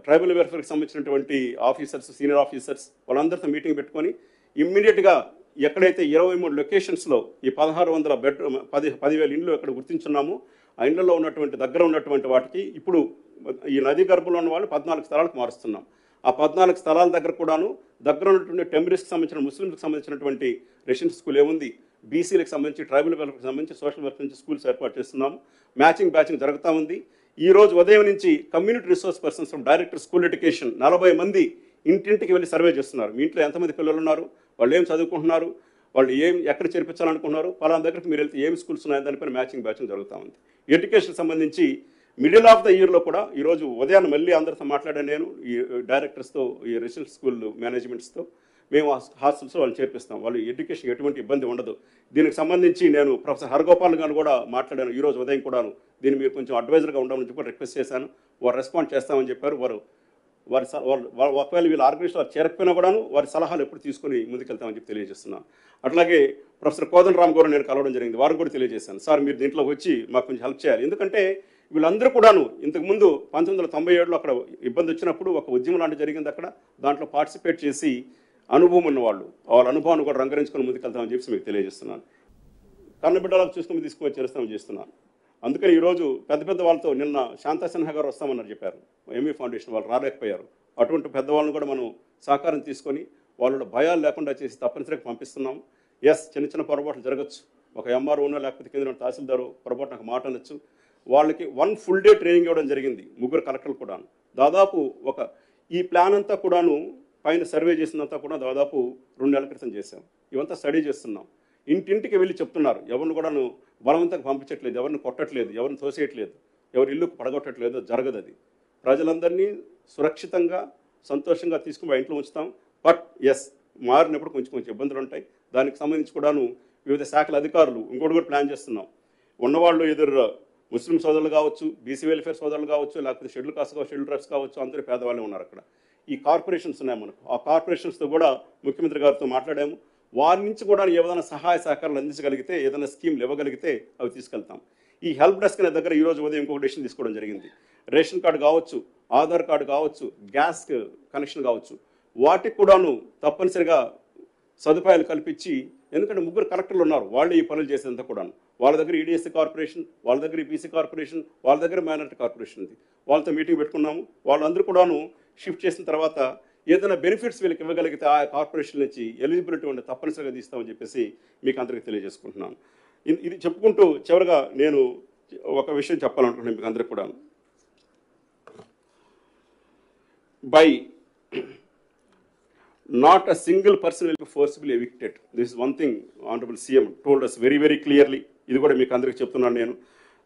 Speaker 2: ట్రైబల్ వెల్ఫేర్కి సంబంధించినటువంటి ఆఫీసర్స్, సీనియర్ ఆఫీసర్స్, వాళ్ళందరితో మీటింగ్ పెట్టుకొని ఇమ్మీడియట్గా ఎక్కడైతే 23 లొకేషన్స్లో ఈ 1600 బెడ్రూమ్ 10,000 ఇండ్లు ఎక్కడ గుర్తించున్నామో ఆ ఇండ్లలో ఉన్నటువంటి దగ్గర ఉన్నటువంటి వాటికి ఇప్పుడు ఈ నదీ గర్భంలో ఉన్న వాళ్ళు 14 స్థలాలకు మారుస్తున్నాం. ఆ 14 స్థలాల దగ్గర కూడాను దగ్గర ఉన్నటువంటి టెంబరీస్కి సంబంధించిన, ముస్లింలకు సంబంధించినటువంటి రెసిడెన్షియల్ స్కూల్ ఏముంది, బీసీలకు సంబంధించి, ట్రైబల్ వెల్ఫేర్కి సంబంధించి, సోషల్ వెల్ఫేర్ నుంచి స్కూల్స్ ఏర్పాటు చేస్తున్నాము. బ్యాచింగ్ జరుగుతూ ఉంది. ఈ రోజు ఉదయం నుంచి community resource persons from director school education 40 మంది ఇంటింటికి వెళ్ళి సర్వే చేస్తున్నారు. మీ ఇంట్లో ఎంతమంది పిల్లలు ఉన్నారు, వాళ్ళు ఏం చదువుకుంటున్నారు, వాళ్ళు ఎక్కడ చేర్పించాలనుకుంటున్నారు, పలానా దగ్గరికి మీరు వెళ్తే ఏం స్కూల్స్ ఉన్నాయో దానిపైన బ్యాచింగ్ జరుగుతూ ఉంది. ఎడ్యుకేషన్ సంబంధించి మిడిల్ ఆఫ్ ద ఇయర్లో కూడా ఈరోజు ఉదయాన్ని మళ్ళీ అందరితో మాట్లాడాను నేను, ఈ డైరెక్టర్స్తో, ఈ రెసిడెన్షియల్ స్కూల్ మేనేజ్మెంట్స్తో. మేము హాస్టల్స్లో వాళ్ళు చేర్పిస్తాం. వాళ్ళు ఎడ్యుకేషన్ ఎటువంటి ఇబ్బంది ఉండదు. దీనికి సంబంధించి నేను ప్రొఫెసర్ హరగోపాల్ గారు కూడా మాట్లాడాను ఈరోజు ఉదయం కూడాను. దీన్ని మీరు కొంచెం అడ్వైజర్గా ఉండమని చెప్పి రిక్వెస్ట్ చేశాను. వారు రెస్పాండ్ చేస్తామని చెప్పారు. ఒకవేళ వీళ్ళ ఆర్గనైజేషన్ వారు చేరకపోయినా కూడాను వారి సలహాలు ఎప్పుడు తీసుకొని ముందుకెళ్తామని చెప్పి తెలియజేస్తున్నాను. అట్లాగే ప్రొఫెసర్ కోదండరామ్ గారు నేను కలవడం జరిగింది. వారు కూడా తెలియజేశాను, సార్ మీరు దీంట్లోకి వచ్చి మాకు కొంచెం హెల్ప్ చేయాలి. ఎందుకంటే వీళ్ళందరూ కూడాను ఇంతకుముందు 1997లో అక్కడ ఇబ్బంది వచ్చినప్పుడు ఒక ఉద్యమం లాంటి జరిగింది అక్కడ. దాంట్లో పార్టిసిపేట్ చేసి అనుభవం ఉన్నవాళ్ళు, వాళ్ళ అనుభవాన్ని కూడా రంగరించుకొని ముందుకెళ్తామని చెప్పి మీకు తెలియజేస్తున్నాను. కన్నబిడ్డలకు చూసుకుని తీసుకుని చేస్తామని చేస్తున్నాను. అందుకని ఈరోజు పెద్ద వాళ్ళతో నిన్న శాంతా సిన్హా గారు వస్తామన్నారు చెప్పారు, ఎంఈ ఫౌండేషన్ వాళ్ళు రాలేకపోయారు. అటువంటి పెద్దవాళ్ళని కూడా మనం సహకారం తీసుకొని వాళ్ళ భయాలు లేకుండా చేసి తప్పనిసరిగా పంపిస్తున్నాం. చిన్న పొరపాట్లు జరగచ్చు, ఒక ఎంఆర్ఓనో లేకపోతే కింద తహసీల్దారు పొరపాటు నాకు మాట అనొచ్చు. వాళ్ళకి 1 full day ట్రైనింగ్ ఇవ్వడం జరిగింది, 3 కలెక్టర్లు కూడా. దాదాపు ఈ ప్లాన్ అంతా కూడాను పైన సర్వే చేసినంతా కూడా దాదాపు 2 నెలల క్రితం చేశాం. ఇవంతా స్టడీ చేస్తున్నాం. ఇంటింటికి వెళ్ళి చెప్తున్నారు, ఎవరిని కూడాను బలవంతంగా పంపించట్లేదు, ఎవరిని కొట్టట్లేదు, ఎవరిని తోసేయట్లేదు, ఎవరి ఇల్లు పడగొట్టట్లేదు, జరగదు. అది ప్రజలందరినీ సురక్షితంగా సంతోషంగా తీసుకుని మా ఇంట్లో ఉంచుతాం. బట్ మారినప్పుడు కొంచెం ఇబ్బందులు ఉంటాయి. దానికి సంబంధించి కూడాను వివిధ శాఖల అధికారులు ఇంకోటి కూడా ప్లాన్ చేస్తున్నాం. ఉన్నవాళ్ళు ఎదురు ముస్లిం సోదరులు కావచ్చు, బీసీ వెల్ఫేర్ సోదరులు కావచ్చు, లేకపోతే షెడ్యూల్ కాస్ట్ కావచ్చు, షెడ్యూల్ ట్రైబ్స్ కావచ్చు, అందరూ పేదవాళ్ళే ఉన్నారు అక్కడ. ఈ కార్పొరేషన్స్ ఉన్నాయి మనకు. ఆ కార్పొరేషన్స్తో కూడా ముఖ్యమంత్రి గారితో మాట్లాడాము. వారి నుంచి కూడా ఏదైనా సహాయ సహకారాలు అందించగలిగితే, ఏదైనా స్కీమ్లు ఇవ్వగలిగితే అవి తీసుకెళ్తాం. ఈ హెల్ప్ డెస్క్ అనే దగ్గర ఈరోజు ఉదయం ఇంకొక డెసిషన్ తీసుకోవడం జరిగింది. రేషన్ కార్డు కావచ్చు, ఆధార్ కార్డు కావచ్చు, గ్యాస్ కనెక్షన్ కావచ్చు, వాటికి కూడాను తప్పనిసరిగా సదుపాయాలు కల్పించి, ఎందుకంటే 3 కలెక్టర్లు ఉన్నారు, వాళ్ళు ఈ పనులు చేసేంత కూడాను. వాళ్ళ దగ్గర ఈడీఎస్సీ కార్పొరేషన్, వాళ్ళ దగ్గర ఈబీసీ కార్పొరేషన్, వాళ్ళ దగ్గర మైనారిటీ కార్పొరేషన్ ఉంది. వాళ్ళతో మీటింగ్ పెట్టుకున్నాము. వాళ్ళందరూ కూడాను షిఫ్ట్ చేసిన తర్వాత ఏదైనా బెనిఫిట్స్ వీళ్ళకి ఇవ్వగలిగితే ఆ కార్పొరేషన్ నుంచి ఎలిజిబిలిటీ ఉంటే తప్పనిసరిగా తీస్తామని చెప్పేసి మీకు అందరికీ తెలియజేసుకుంటున్నాను. ఇది చెప్పుకుంటూ చివరిగా నేను ఒక విషయం చెప్పాలనుకుంటున్నాను మీకు అందరికీ కూడా. by not a single person will be forcibly evicted. This is one thing honorable CM told us very, very clearly. ఇది కూడా మీకు అందరికీ చెప్తున్నాను నేను.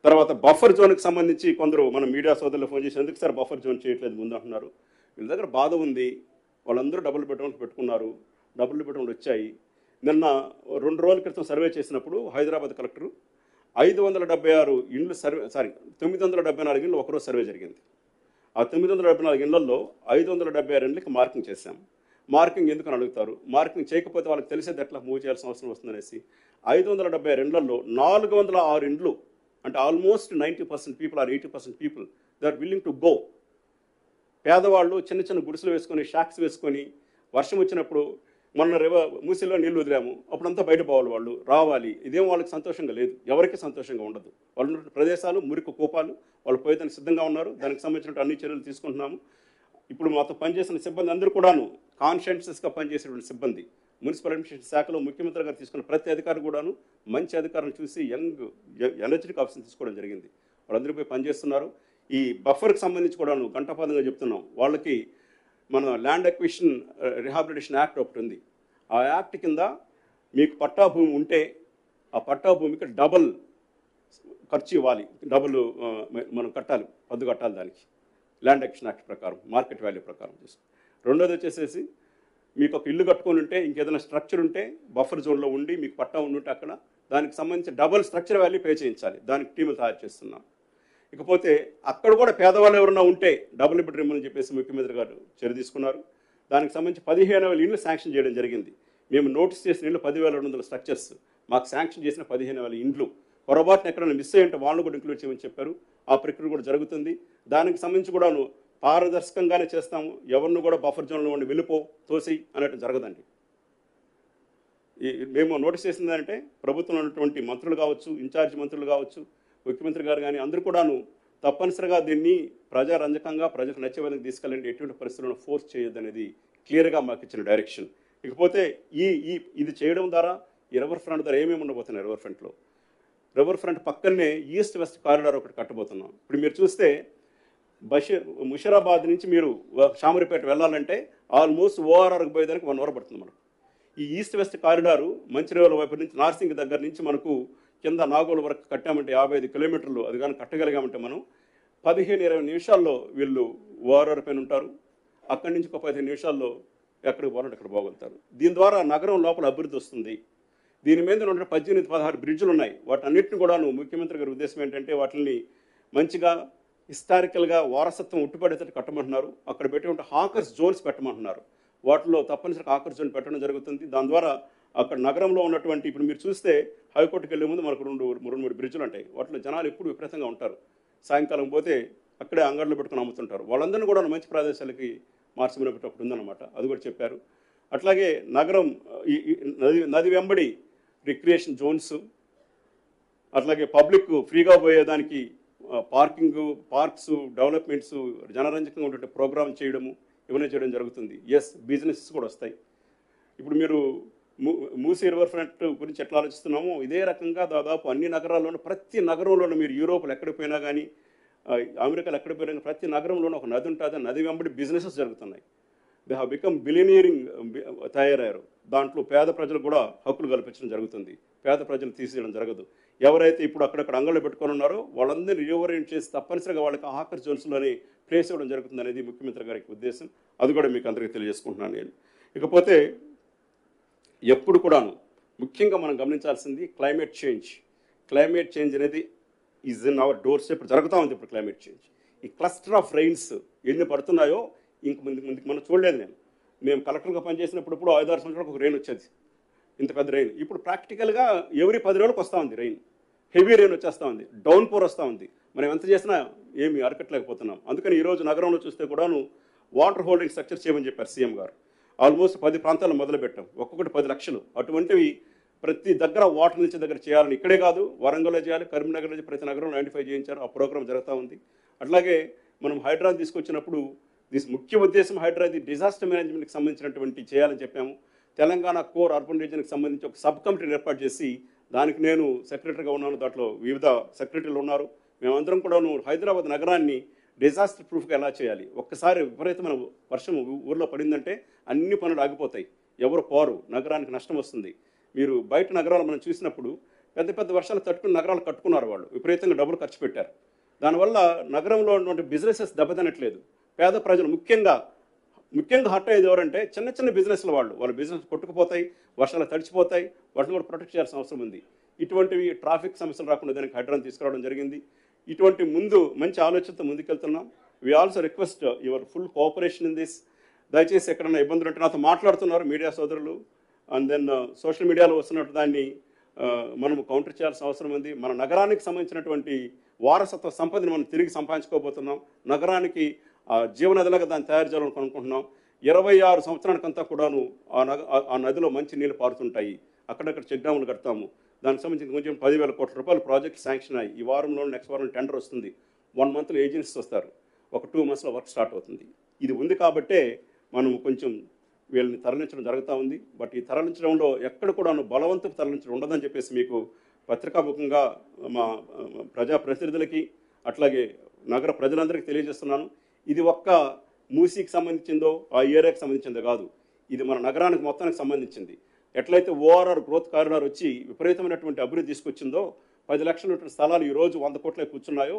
Speaker 2: తర్వాత బఫర్ జోన్కి సంబంధించి కొందరు మన మీడియా సోదరులు ఫోన్ చేసి ఎందుకు సార్ బఫర్ జోన్ చేయట్లేదు ముందు అంటున్నారు. వీళ్ళ దగ్గర బాధ ఉంది, వాళ్ళందరూ డబుల్ బెడ్రూమ్స్ పెట్టుకున్నారు, డబుల్ బెడ్రూమ్లు వచ్చాయి. నిన్న 2 రోజుల క్రితం సర్వే చేసినప్పుడు హైదరాబాద్ కలెక్టరు 576 ఇండ్లు సర్వే 974 ఇండ్లు ఒకరోజు సర్వే జరిగింది. ఆ 974 ఇళ్లలో 576 ఇండ్లకి మార్కింగ్ చేశాం. మార్కింగ్ ఎందుకని అడుగుతారు, మార్కింగ్ చేయకపోతే వాళ్ళకి తెలిసేది ఎట్లా మూవ్ చేయాల్సిన అవసరం వస్తుందనేసి 576 ఇండ్లలో 406 ఇండ్లు అంటే almost 90% people are 80% people they are willing to go. పేదవాళ్ళు చిన్న చిన్న గుడిసెలు వేసుకొని షాక్స్ వేసుకొని వర్షం వచ్చినప్పుడు మొన్న మూసిలో నీళ్లు వదిలాము, అప్పుడంతా బయట పోవాలి, వాళ్ళు రావాలి. ఇదేం వాళ్ళకి సంతోషంగా లేదు, ఎవరికి సంతోషంగా ఉండదు. వాళ్ళు ఉన్న ప్రదేశాలు మురికి కూపాలు, వాళ్ళు పోయేదానికి సిద్ధంగా ఉన్నారు. దానికి సంబంధించిన అన్ని చర్యలు తీసుకుంటున్నాము. ఇప్పుడు మాతో పనిచేసిన సిబ్బంది అందరూ కూడాను కాన్షియన్షియస్గా పనిచేసేటువంటి సిబ్బంది. మున్సిపల్ అడ్మినిస్ట్రేషన్ శాఖలో ముఖ్యమంత్రి గారు తీసుకున్న ప్రతి అధికారి కూడాను మంచి అధికారులను చూసి ఎనర్జెటిక్ ఆఫీసర్ని తీసుకోవడం జరిగింది. వాళ్ళందరూ పోయి పనిచేస్తున్నారు. ఈ బఫర్కి సంబంధించి కూడాను గంటపాదంగా చెప్తున్నాం. వాళ్ళకి మన ల్యాండ్ అక్విజిషన్ రిహాబిలిటేషన్ యాక్ట్ ఒకటి ఉంది. ఆ యాక్ట్ కింద మీకు పట్టా భూమి ఉంటే ఆ పట్టా భూమికి డబుల్ ఖర్చు ఇవ్వాలి, డబుల్ మనం కట్టాలి, పద్దు కట్టాలి దానికి ల్యాండ్ అక్విజిషన్ యాక్ట్ ప్రకారం, మార్కెట్ వాల్యూ ప్రకారం చేసుకో. రెండోది వచ్చేసేసి మీకు ఒక ఇల్లు కట్టుకొని ఉంటే ఇంకేదైనా స్ట్రక్చర్ ఉంటే బఫర్ జోన్లో ఉండి మీకు పట్టా ఉంటే అక్కడ దానికి సంబంధించి డబుల్ స్ట్రక్చర్ వాల్యూ పే చేయించాలి. దానికి టీములు తయారు చేస్తున్నాం. ఇకపోతే అక్కడ కూడా పేదవాళ్ళు ఎవరైనా ఉంటే డబుల్ బెడ్రూమ్ అని చెప్పేసి ముఖ్యమంత్రి గారు చర్య తీసుకున్నారు. దానికి సంబంధించి 15,000 ఇండ్లు శాంక్షన్ చేయడం జరిగింది. మేము నోటీస్ చేసిన ఇండ్లు 10,200 స్ట్రక్చర్స్, మాకు శాంక్షన్ చేసిన 15,000 ఇండ్లు. పొరపాటున ఎక్కడైనా మిస్ అయ్యి ఉంటే వాళ్ళని కూడా ఇంక్లూడ్ చేయమని చెప్పారు. ఆ ప్రక్రియ కూడా జరుగుతుంది. దానికి సంబంధించి కూడా పారదర్శకంగానే చేస్తాము. ఎవరిని కూడా బఫర్ జోన్లో ఉండి వెళ్ళిపో తోసి అన్నట్టు జరగదండి. మేము నోటీస్ చేసింది అంటే ప్రభుత్వంలో ఉన్నటువంటి మంత్రులు కావచ్చు, ఇన్ఛార్జ్ మంత్రులు కావచ్చు, ముఖ్యమంత్రి గారు కానీ అందరూ కూడాను తప్పనిసరిగా దీన్ని ప్రజారంజకంగా ప్రజలకు నచ్చే విధంగా తీసుకెళ్ళండి, ఎటువంటి పరిస్థితులను ఫోర్స్ చేయొద్దనేది క్లియర్గా మాకు ఇచ్చిన డైరెక్షన్. ఇకపోతే ఇది చేయడం ద్వారా ఈ రివర్ ఫ్రంట్ ద్వారా ఏమేమి ఉండబోతున్నాయి. రివర్ ఫ్రంట్ పక్కనే ఈస్ట్ వెస్ట్ కారిడార్ ఒకటి కట్టబోతున్నాం. ఇప్పుడు మీరు చూస్తే ముషిరాబాద్ నుంచి మీరు షామరిపేట వెళ్ళాలంటే ఆల్మోస్ట్ ఓఆర్ఆర్కి పోయేదానికి 1 అవర్ పడుతుంది మనకు. ఈ ఈస్ట్ వెస్ట్ కారిడారు మంచిర్యాల వైపు నుంచి నార్సింగ్ దగ్గర నుంచి మనకు కింద నాగోలు వరకు కట్టామంటే 55 కిలోమీటర్లు. అది కానీ కట్టగలిగామంటే మనం 15-20 నిమిషాల్లో వీళ్ళు ఓఆర్ఆర్ పైన ఉంటారు. అక్కడి నుంచి ఒక 15 నిమిషాల్లో ఎక్కడికి పోవాలంటే అక్కడ పోగలుగుతారు. దీని ద్వారా నగరం లోపల అభివృద్ధి వస్తుంది. దీని మీద ఉన్న 18-16 బ్రిడ్జులు ఉన్నాయి. వాటన్నిటిని కూడాను ముఖ్యమంత్రి గారి ఉద్దేశం ఏంటంటే వాటిని మంచిగా హిస్టారికల్గా వారసత్వం ఉట్టుపడేటట్టు కట్టమంటున్నారు. అక్కడ పెట్టి హాకర్స్ జోన్స్ పెట్టమంటున్నారు. వాటిలో తప్పనిసరిగా హాకర్స్ జోన్ పెట్టడం జరుగుతుంది. దాని ద్వారా అక్కడ నగరంలో ఉన్నటువంటి ఇప్పుడు మీరు చూస్తే హైకోర్టుకి వెళ్ళే ముందు మనకు 2-3 బ్రిడ్జులు ఉంటాయి. వాటిలో జనాలు ఎప్పుడు విపరీతంగా ఉంటారు. సాయంకాలం పోతే అక్కడే అంగడిలో పెట్టుకుని అమ్ముతుంటారు. వాళ్ళందరినీ కూడా మంచి ప్రదేశాలకి మార్చమని ఒకటి ఉందన్నమాట. అది కూడా చెప్పారు. అట్లాగే నగరం నది వెంబడి రిక్రియేషన్ జోన్స్, అట్లాగే పబ్లిక్ ఫ్రీగా పోయేదానికి పార్క్స్ డెవలప్మెంట్స్, జనరంజకంగా ఉండే ప్రోగ్రామ్ చేయడము ఇవన్నీ చేయడం జరుగుతుంది. బిజినెసెస్ కూడా వస్తాయి. ఇప్పుడు మీరు మూసీ రివర్ ఫ్రంట్ గురించి ఎట్లా ఆలోచిస్తున్నామో ఇదే రకంగా దాదాపు అన్ని నగరాల్లోనూ ప్రతి నగరంలోనూ మీరు యూరోప్లో ఎక్కడికి పోయినా కానీ అమెరికాలో ఎక్కడికి పోయినా కానీ ప్రతి నగరంలోనూ ఒక నది ఉంటుంది. నది వెంబడి బిజినెసెస్ జరుగుతున్నాయి. దే హ్యావ్ బికమ్ బిలియనీరింగ్ తయారయ్యారు. దాంట్లో పేద ప్రజలు కూడా హక్కులు కల్పించడం జరుగుతుంది. పేద ప్రజలు తీసేయడం జరగదు. ఎవరైతే ఇప్పుడు అక్కడక్కడ అంగళ్ళు పెట్టుకొని ఉన్నారో వాళ్ళందరినీ రీఓరియంట్ చేసి తప్పనిసరిగా వాళ్ళకి హాకర్ జోన్స్లోనే ప్లేస్ ఇవ్వడం జరుగుతుంది అనేది ముఖ్యమంత్రి గారికి ఉద్దేశం. అది కూడా మీకు అందరికీ తెలియజేసుకుంటున్నాను నేను. ఇకపోతే ఎప్పుడు కూడాను ముఖ్యంగా మనం గమనించాల్సింది క్లైమేట్ చేంజ్ అనేది is in our door step. జరుగుతూ ఉంది ఇప్పుడు క్లైమేట్ చేంజ్. ఈ క్లస్టర్ ఆఫ్ రెయిన్స్ ఎన్ని పడుతున్నాయో ముందుకు మనం చూడలేదు. మేము కలెక్టర్గా పనిచేసినప్పుడు 5-6 సంవత్సరాలకు ఒక రెయిన్ వచ్చేది, ఇంత పెద్ద రెయిన్. ఇప్పుడు ప్రాక్టికల్గా ఎవ్రీ 10 రోజులకు వస్తూ ఉంది రెయిన్. హెవీ రెయిన్ వచ్చేస్తూ ఉంది, డౌన్ పోర్ వస్తూ ఉంది. మనం ఎంత చేసినా ఏమి అరకట్లేకపోతున్నాం. అందుకని ఈరోజు నగరంలో చూస్తే కూడాను వాటర్ హోల్డింగ్ స్ట్రక్చర్ చేయమని చెప్పారు సీఎం గారు. ఆల్మోస్ట్ 10 ప్రాంతాలు మొదలుపెట్టాం. ఒక్కొక్కటి 10 లక్షలు. అటువంటివి ప్రతి దగ్గర వాటర్ నిలిచే దగ్గర చేయాలని ఇక్కడే కాదు వరంగల్లో చేయాలి, కరీంనగర్ నుంచి ప్రతి నగరంలో 95 చేయించారు. ఆ ప్రోగ్రామ్ జరుగుతూ ఉంది. అట్లాగే మనం హైడ్రాన్ తీసుకొచ్చినప్పుడు ముఖ్య ఉద్దేశం హైడ్రాది డిజాస్టర్ మేనేజ్మెంట్కి సంబంధించినటువంటి చేయాలని చెప్పాము. తెలంగాణ కోర్ అర్బన్ రీజన్కి సంబంధించి ఒక సబ్ కమిటీని ఏర్పాటు చేసి దానికి నేను సెక్రటరీగా ఉన్నాను. దాంట్లో వివిధ సెక్రటరీలు ఉన్నారు. మేమందరం కూడా హైదరాబాద్ నగరాన్ని డిజాస్టర్ ప్రూఫ్గా ఎలా చేయాలి. ఒక్కసారి విపరీతమైన వర్షం ఊర్లో పడిందంటే అన్ని పనులు ఆగిపోతాయి, ఎవరు పోరు, నగరానికి నష్టం వస్తుంది. మీరు బయట నగరాలు మనం చూసినప్పుడు పెద్ద పెద్ద వర్షాలు తట్టుకుని నగరాలు కట్టుకున్నారు, వాళ్ళు విపరీతంగా డబ్బులు ఖర్చు పెట్టారు. దానివల్ల నగరంలో ఉన్నటువంటి బిజినెసెస్ దెబ్బతినట్లేదు. పేద ప్రజలు ముఖ్యంగా హర్ట్ అయ్యేది ఎవరంటే చిన్న చిన్న బిజినెస్ల వాళ్ళ బిజినెస్ కొట్టుకుపోతాయి, వర్షాలు తడిచిపోతాయి, వాటిని కూడా ప్రొటెక్ట్ చేయాల్సిన అవసరం ఉంది. ఇటువంటివి ట్రాఫిక్ సమస్యలు రాకుండా దానికి హైడ్రాన్ తీసుకురావడం జరిగింది. ఇటువంటి మంచి ఆలోచనతో ముందుకెళ్తున్నాం. We also request your full cooperation in this. దయచేసి ఎక్కడైనా ఇబ్బందులు ఉంటే నాతో మాట్లాడుతున్నారు మీడియా సోదరులు, అండ్ దెన్ సోషల్ మీడియాలో వస్తున్నట్టు దాన్ని మనం కౌంటర్ చేయాల్సిన అవసరం ఉంది. మన నగరానికి సంబంధించినటువంటి వారసత్వ సంపదని మనం తిరిగి సంపాదించుకోబోతున్నాం. నగరానికి జీవనదిలాగా దాన్ని తయారు చేయాలని అనుకుంటున్నాం. 26 సంవత్సరానికంతా కూడాను ఆ నదిలో మంచి నీళ్ళు పారుతుంటాయి. అక్కడక్కడ చెక్ డ్యాములు కడతాము. దానికి సంబంధించి కొంచెం 10,000 కోట్ల రూపాయలు ప్రాజెక్ట్ శాంక్షన్ అయ్యి ఈ వారంలో నెక్స్ట్ వారం టెండర్ వస్తుంది. 1 మంత్లో ఏజెన్సీస్ వస్తారు, ఒక 2 మంత్స్లో వర్క్ స్టార్ట్ అవుతుంది. ఇది ఉంది కాబట్టే మనం కొంచెం వీళ్ళని తరలించడం జరుగుతూ ఉంది. బట్ ఈ తరలించడంలో ఎక్కడ కూడా బలవంతపు తరలించడం ఉండదని చెప్పేసి మీకు పత్రికాముఖంగా మా ప్రజాప్రతినిధులకి అట్లాగే నగర ప్రజలందరికీ తెలియజేస్తున్నాను. ఇది ఒక్క మూసీకి సంబంధించిందో ఆ ఏరియాకి సంబంధించిందో కాదు, ఇది మన నగరానికి మొత్తానికి సంబంధించింది. ఎట్లయితే ఓఆర్ఆర్ గ్రోత్ కారిడార్ వచ్చి విపరీతమైనటువంటి అభివృద్ధి తీసుకొచ్చిందో, 10 లక్షల స్థలాలు ఈరోజు 100 కోట్లే కూర్చున్నాయో,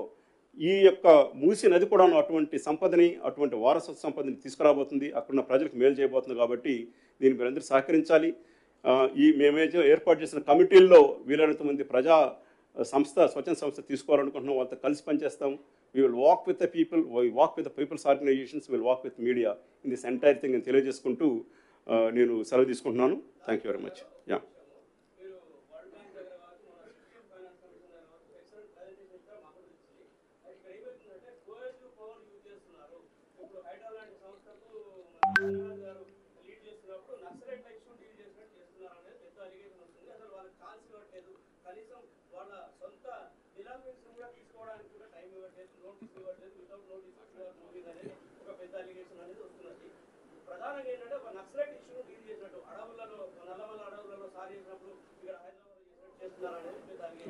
Speaker 2: ఈ యొక్క మూసీ నది కూడా అటువంటి సంపదని, అటువంటి వారసత్వ సంపదని తీసుకురాబోతుంది, అక్కడున్న ప్రజలకు మేలు చేయబోతుంది. కాబట్టి దీన్ని మీరందరూ సహకరించాలి. మేమైతే ఏర్పాటు చేసిన కమిటీల్లో వీలైనంత మంది ప్రజా స్వచ్ఛంద సంస్థ తీసుకోవాలనుకుంటున్నాం, వాళ్ళతో కలిసి పనిచేస్తాం. We will walk with the people, we walk with the people's organizations, we will walk with media in this entire thing అని తెలియజేసుకుంటూ నేను సెలవు తీసుకుంటున్నాను. Thank you very much. Ya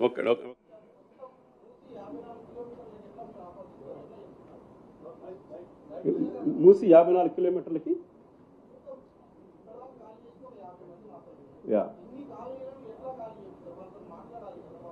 Speaker 2: okay okay. Musi 54 కిలోమీటర్లకి యా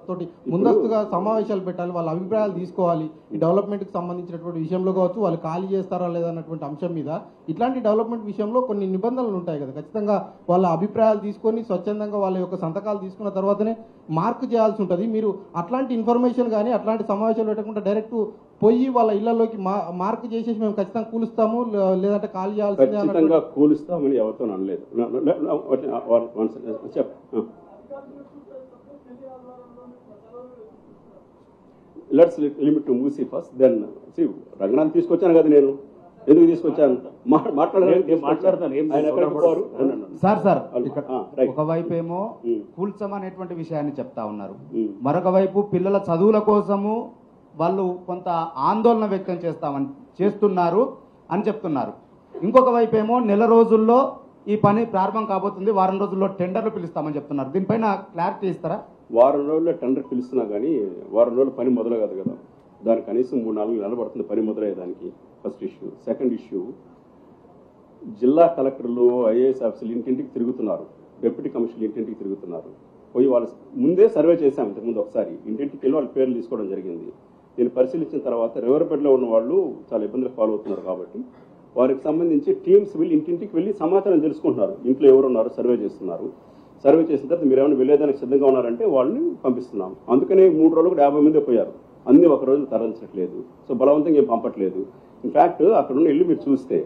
Speaker 3: తోటి ముందస్తుగా సమావేశాలు పెట్టాలి, వాళ్ళ అభిప్రాయాలు తీసుకోవాలి. ఈ డెవలప్మెంట్కి సంబంధించినటువంటి విషయంలో కావచ్చు, వాళ్ళు ఖాళీ చేస్తారా లేదన్నటువంటి అంశం మీద ఇట్లాంటి డెవలప్మెంట్ విషయంలో కొన్ని నిబంధనలు ఉంటాయి కదా. ఖచ్చితంగా వాళ్ళ అభిప్రాయాలు తీసుకొని స్వచ్ఛందంగా వాళ్ళ యొక్క సంతకాలు తీసుకున్న తర్వాతనే మార్క్ చేయాల్సి ఉంటుంది. మీరు అట్లాంటి ఇన్ఫర్మేషన్ కానీ అట్లాంటి సమావేశాలు పెట్టకుండా డైరెక్ట్ పోయి వాళ్ళ ఇళ్లలోకి మార్క్ చేసేసి మేము ఖచ్చితంగా కూలుస్తాము లేదంటే ఖాళీ చేయాల్సిందే
Speaker 2: కూలుస్తామని ఎవరితో అనలేదు. Let's limit to Musi first, then Ranganath తీసుకొచ్చాను కదా, నేను ఎందుకు తీసుకొచ్చాను
Speaker 4: సార్ ఒకవైపు ఏమో కూల్చం అనేటువంటి విషయాన్ని చెప్తా ఉన్నారు, మరొక వైపు పిల్లల చదువుల కోసము వాళ్ళు కొంత ఆందోళన వ్యక్తం చేస్తున్నారు అని చెప్తున్నారు. ఇంకొక వైపు ఏమో నెల రోజుల్లో ఈ పని ప్రారంభం కాబోతుంది, వారం రోజుల్లో టెండర్లు పిలుస్తామని చెప్తున్నారు. దీనిపైన క్లారిటీ ఇస్తారా?
Speaker 2: వారం రోజుల్లో టెండర్ పిలుస్తున్నా కానీ వారం రోజులు పని మొదలు కాదు కదా, దానికి కనీసం 3-4 నెలలు పడుతుంది పని మొదలయ్యేదానికి. First issue. సెకండ్ ఇష్యూ, జిల్లా కలెక్టర్లు ఐఏఎస్ ఆఫీసులు ఇంటింటికి తిరుగుతున్నారు, డిప్యూటీ కమిషనర్లు ఇంటింటికి తిరుగుతున్నారు. పోయి వాళ్ళు ముందే సర్వే చేశాం, ఇంతకుముందు ఒకసారి ఇంటింటికి వెళ్ళి వాళ్ళ పేర్లు తీసుకోవడం జరిగింది. దీన్ని పరిశీలించిన తర్వాత రివర్ బెడ్లో ఉన్న వాళ్ళు చాలా ఇబ్బందులు ఫాలో అవుతున్నారు కాబట్టి వారికి సంబంధించి టీమ్స్ వెళ్ళి ఇంటింటికి వెళ్ళి సమాచారం తెలుసుకుంటున్నారు, ఇంట్లో ఎవరున్నారు సర్వే చేస్తున్నారు. సర్వే చేసిన తర్వాత మీరు ఏమైనా వెళ్ళేదానికి సిద్ధంగా ఉన్నారంటే వాళ్ళని పంపిస్తున్నాం. అందుకనే 3 రోజులు కూడా 50 మంది పోయారు, అన్ని ఒక రోజు తరలించట్లేదు. సో బలవంతంగా ఏం పంపట్లేదు. ఇన్ఫ్యాక్ట్ అక్కడ ఉన్న ఇల్లు మీరు చూస్తే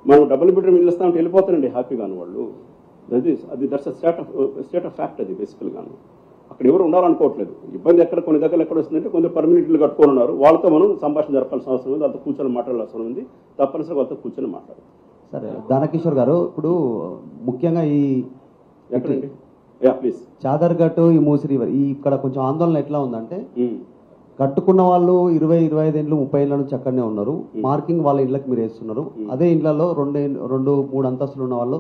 Speaker 2: మనం డబుల్ బెడ్రూమ్ ఇల్లు ఇస్తామంటే వెళ్ళిపోతారండి హ్యాపీగాను వాళ్ళు. That's state of fact. అది బేసికల్గాను అక్కడ ఎవరు ఉండాలనుకోవట్లేదు. ఇబ్బంది కొన్ని దగ్గర ఎక్కడ వస్తుందంటే కొందరు పర్మనెంట్ ఇల్లు కట్టుకోనున్నారు, వాళ్ళతో మనం సంభాషణ జరపాల్సిన అవసరం ఉంది, వాళ్ళతో కూర్చొని మాట్లాడాల్సిన అవసరం ఉంది. తప్పనిసరిగా వాళ్ళతో కూర్చొని మాట్లాడాలి.
Speaker 5: సరే దానకిషోర్ గారు, ఇప్పుడు ముఖ్యంగా ఈ
Speaker 2: ఎక్కడండి ప్లీజ్
Speaker 5: చాదర్ఘట్ ఈ మూసి రివర్ ఇక్కడ కొంచెం ఆందోళన ఎట్లా ఉందంటే, కట్టుకున్న వాళ్ళు 20-25 ఏళ్ళు 30 ఏళ్ళ నుంచి అక్కడనే ఉన్నారు, మార్కింగ్ వాళ్ళ ఇళ్ళకి మీరు వేస్తున్నారు. అదే ఇళ్లలో 2-3 అంతస్తులు ఉన్న వాళ్ళు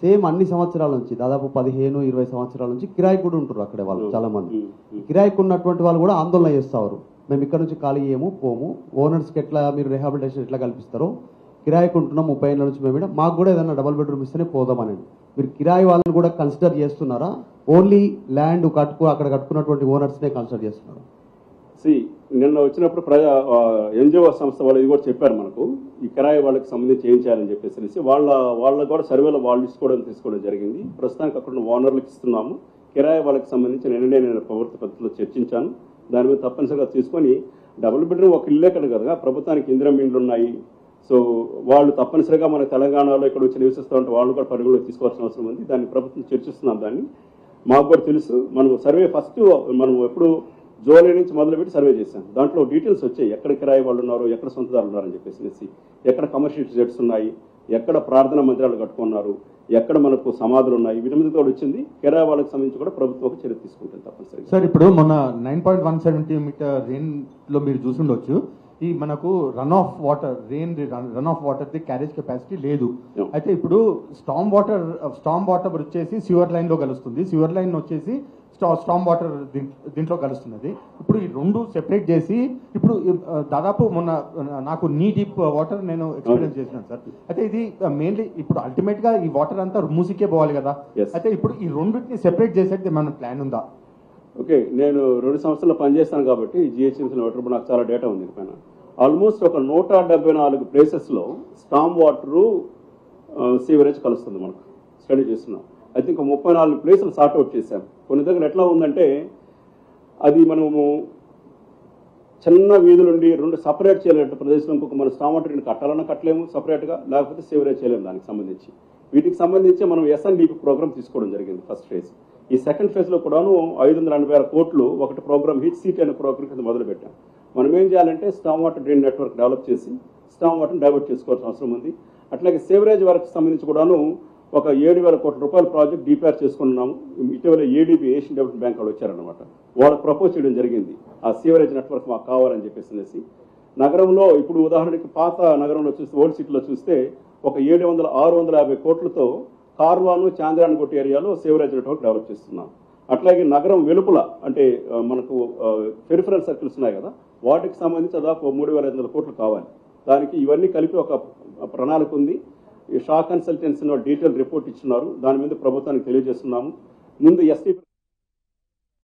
Speaker 5: సేమ్ అన్ని సంవత్సరాల నుంచి దాదాపు 15-20 సంవత్సరాల నుంచి కిరాయి కూడా ఉంటారు అక్కడే వాళ్ళు. చాలా మంది కిరాయికి ఉన్నటువంటి వాళ్ళు కూడా ఆందోళన చేస్తారు. మేము ఇక్కడ నుంచి ఖాళీ చేయము పోము, ఓనర్స్కి ఎట్లా మీరు రిహాబిలిటేషన్ ఎట్లా కల్పిస్తారో కిరాయికి ఉంటున్నాం 30 ఏళ్ళ నుంచి మేము మాకు కూడా ఏదైనా డబుల్ బెడ్రూమ్ ఇస్తేనే పోదామని. మీరు కిరాయి వాళ్ళని కూడా కన్సిడర్ చేస్తున్నారా? ఓన్లీ ల్యాండ్ అక్కడ కట్టుకున్నటువంటి ఓనర్స్నే కన్సిడర్ చేస్తున్నారు?
Speaker 2: నిన్న వచ్చినప్పుడు ఎన్జిఓ సంస్థ వాళ్ళు ఇది కూడా చెప్పారు మనకు, ఈ కిరాయి వాళ్ళకి సంబంధించి ఏం చేయాలని చెప్పేసి వాళ్ళ కూడా సర్వేలో వాళ్ళు తీసుకోవడం జరిగింది. ప్రస్తుతానికి అక్కడ ఓనర్లకు ఇస్తున్నాము. కిరాయి వాళ్ళకి సంబంధించి నేను ప్రభుత్వ పద్ధతిలో చర్చించాను. దాని మీద తప్పనిసరిగా తీసుకొని డబుల్ బెడ్రూమ్ ఒక ఇల్లే కదా, ప్రభుత్వానికి ఇందిరమ్మ ఇండ్లు ఉన్నాయి. సో వాళ్ళు తప్పనిసరిగా మన తెలంగాణలో ఇక్కడ వచ్చి నివసిస్తూ ఉంటే వాళ్ళు కూడా పరిగణలో తీసుకోవాల్సిన అవసరం ఉంది. దాన్ని ప్రభుత్వం చర్చిస్తున్నాం. దాన్ని మాకు కూడా తెలుసు. మనం సర్వే ఫస్ట్ మనం ఎప్పుడు జూలై నుంచి మొదలుపెట్టి సర్వే చేశాం. దాంట్లో డీటెయిల్స్ వచ్చాయి, ఎక్కడ కిరాయి వాళ్ళు ఉన్నారు, ఎక్కడ సొంతదారులు ఉన్నారని చెప్పేసి, ఎక్కడ కమర్షియల్ జెట్స్ ఉన్నాయి, ఎక్కడ ప్రార్థనా మందిరాలు కట్టుకున్నారు, ఎక్కడ మనకు సమాధులు ఉన్నాయి, వీటి మీద కూడా వచ్చింది. కిరాయి వాళ్ళకి సంబంధించి కూడా ప్రభుత్వం ఒక చర్య తీసుకుంటుంది తప్పనిసరిగా.
Speaker 6: సార్ ఇప్పుడు మొన్న 9.170 మీటర్ రెయిన్ లో మీరు చూసుండొచ్చు, ఈ మనకు run of water the carriage capacity లేదు. అయితే ఇప్పుడు స్టామ్ వాటర్ వచ్చేసి సివర్ లైన్ లో కలుస్తుంది, సివర్ లైన్ వచ్చేసి స్టామ్ వాటర్ దీంట్లో కలుస్తున్నది. ఇప్పుడు ఈ రెండు సెపరేట్ చేసి ఇప్పుడు దాదాపు మొన్న నాకు నీ డీప్ వాటర్ నేను ఎక్స్పీరియన్స్ చేసినాను సార్. అయితే ఇది మెయిన్లీ ఇప్పుడు అల్టిమేట్ గా ఈ వాటర్ అంతా మూసికే పోవాలి కదా. అయితే ఇప్పుడు ఈ రెండింటిని సెపరేట్ చేసేది మన ప్లాన్ ఉందా?
Speaker 2: ఓకే, నేను 2 సంవత్సరాలు పనిచేస్తాను కాబట్టి జిహెచ్ఎంసీ వాటర్ నాకు చాలా డేటా ఉంది పైన. ఆల్మోస్ట్ ఒక 174 ప్లేసెస్లో స్టామ్ వాటరు సీవరేజ్ కలుస్తుంది. మనకు స్టడీ చేస్తున్నాం. ఐ థింక్ 34 ప్లేసులు సార్ట్అవుట్ చేశాం. కొన్ని దగ్గర ఎట్లా ఉందంటే అది మనము చిన్న వీధులుండి 2 సపరేట్ చేయలేని ప్రదేశంలో ఇంకొక మన స్టామ్ వాటర్ కట్టాలన్నా కట్టలేము సపరేట్గా, లేకపోతే సీవరేజ్ చేయలేము. దానికి సంబంధించి వీటికి సంబంధించి మనం SNDP ప్రోగ్రామ్ తీసుకోవడం జరిగింది ఫస్ట్ ఫేజ్. ఈ సెకండ్ ఫేజ్లో కూడాను 580 కోట్లు ఒకటి ప్రోగ్రామ్ HCT అనే ప్రోగ్రామ్ కింద మొదలుపెట్టాం. మనం ఏం చేయాలంటే storm water drain network develop చేసి స్టామ్ వాటర్ని డైవర్ట్ చేసుకోవాల్సిన అవసరం ఉంది. అట్లాగే సేవరేజ్ వర్క్ సంబంధించి కూడాను ఒక 7,000 కోట్ల రూపాయల ప్రాజెక్ట్ డిపిఆర్ చేసుకున్నాము. ఇటీవల ADB ఏషియన్ డెవలప్మెంట్ బ్యాంక్ వాళ్ళు వచ్చారనమాట. వాళ్ళకి ప్రపోజ్ చేయడం జరిగింది, ఆ సీవరేజ్ నెట్వర్క్ మాకు కావాలని చెప్పేసి. నగరంలో ఇప్పుడు ఉదాహరణకి పాత నగరంలో చూస్తే ఓల్డ్ సిటీలో చూస్తే ఒక 650 కోట్లతో కార్వాను చాంద్రాయణ గుట్ట ఏరియాలో సేవరేజ్ నెట్వర్క్ డెవలప్ చేస్తున్నాం. అట్లాగే నగరం వెలుపల అంటే మనకు పెరిఫరల్ సర్కిల్స్ ఉన్నాయి కదా, వాటికి సంబంధించి దాదాపు 3,500 కోట్లు కావాలి. దానికి ఇవన్నీ కలిపి ఒక ప్రణాళిక ఉంది. ఈ షా కన్సల్టెన్సీ డీటెయిల్ రిపోర్ట్ ఇచ్చున్నారు. దాని మీద ప్రభుత్వానికి తెలియజేస్తున్నాము. ముందు STP